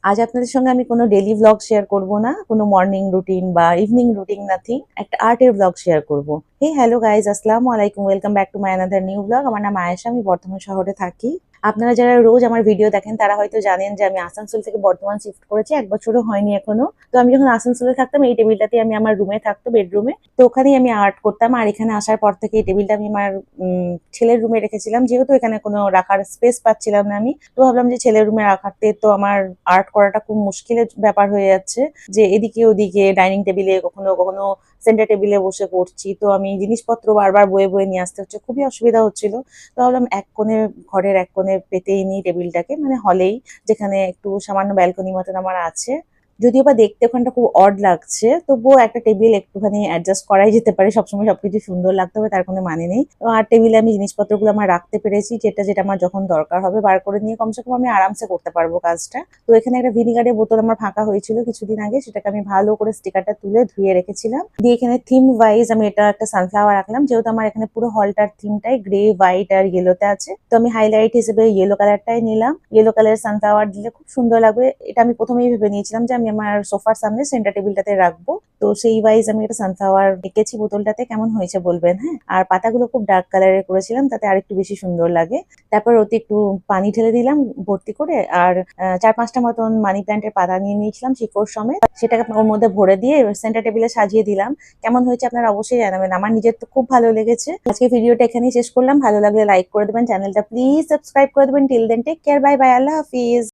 আজ আপনাদের সঙ্গে আমি কোনো ডেইলি ভ্লগ শেয়ার করব না, কোনো মর্নিং রুটিন বা ইভিনিং রুটিন নাথিং, একটা আর্টের ভ্লগ শেয়ার করব। হে হ্যালো গাইজ, আসসালামু আলাইকুম, welcome back to my another new vlog. আমার নাম আয়েশা, আমি বর্ধমান শহরে থাকি। আপনারা যারা রোজ আমার ভিডিও দেখেন তারা হয়তো জানেন যে আমি আসানসোল থেকে বর্ধমান শিফট করেছি, 1 বছরও হয়নি এখনো। তো আমি যখন আসানসোলে থাকতাম এই টেবিলটাতে আমি আমার রুমে থাকতো, বেডরুমে, তো ওখানেই আমি আর্ট করতাম। আর এখানে আসার পর থেকে এই টেবিলটা আমি আমার ছেলের রুমে রেখেছিলাম, যেহেতু এখানে কোনো রাখার স্পেস পাচ্ছিলাম না আমি। তো ভাবলাম যে ছেলের রুমে রাখাতে তো আমার আর্ট করাটা খুব মুশকিলের ব্যাপার হয়ে যাচ্ছে, যে এদিকে ওদিকে ডাইনিং টেবিলে কখনো কখনো সেন্টার টেবিলে বসে করছি, তো আমি জিনিসপত্র বারবার বয়ে বয়ে নিয়ে আসতে হচ্ছে, খুবই অসুবিধা হচ্ছিল। তো ভাবলাম এক কোণে, ঘরের এক কোণে পেতেই নিই টেবিলটাকে, মানে হলেই, যেখানে একটু সামান্য ব্যালকনি মতন আমার আছে। যদিও বা দেখতে ওখানটা খুব অড লাগছে, তবুও একটা টেবিল একটুখানি অ্যাডজাস্ট করাই যেতে পারে। সবসময় সবকিছু সুন্দর লাগতে হবে তার কোনো মানে নেই। তো আর টেবিলে আমি জিনিসপত্রগুলো আমার রাখতে পেরেছি, যেটা যেটা আমার যখন দরকার হবে বার করে নিয়ে কমসে কম আমি আরামসে করতে পারবো কাজটা। তো এখানে একটা ভিনিগারের বোতল আমার ফাঁকা হয়েছিল কিছুদিন আগে, সেটাকে আমি ভালো করে স্টিকারটা তুলে ধুয়ে রেখেছিলাম। দিয়ে এখানে থিম ওয়াইজ আমি এটা একটা সানফ্লাওয়ার রাখলাম, যেহেতু আমার এখানে পুরো হলটার থিমটাই গ্রে, হোয়াইট আর ইয়েলোতে আছে। তো আমি হাইলাইট হিসেবে ইয়েলো কালারটাই নিলাম। ইয়েলো কালারের সানফ্লাওয়ার দিলে খুব সুন্দর লাগবে। এটা আমি প্রথমেই ভেবে নিয়েছিলাম যে আমি আমার সোফার সামনে সেন্টার টেবিলটাতে রাখবো। তো সেই ওয়াইজ আমি একটা সানফ্লাওয়ার এঁকেছি বোতলটাতে, কেমন হয়েছে বলবেন। হ্যাঁ, আর পাতাগুলো খুব ডার্ক কালারের করেছিলাম, তাতে আরেকটু বেশি সুন্দর লাগে। তারপর ওতে একটু পানি ঢেলে দিলাম ভর্তি করে, আর 4-5টা মতন মানি প্ল্যান্টের পাতা নিয়ে নিয়েছিলাম শিকড় সমেত, সেটাকে ওর মধ্যে ভরে দিয়ে সেন্টার টেবিলে সাজিয়ে দিলাম। কেমন হয়েছে আপনারা অবশ্যই জানাবেন, আমার নিজের তো খুব ভালো লেগেছে। আজকে ভিডিওটা এখানেই শেষ করলাম, ভালো লাগলে লাইক করে দেবেন, চ্যানেলটা প্লিজ সাবস্ক্রাইব করে দেবেন। Till then take care, bye bye, আল্লাহ হাফিজ।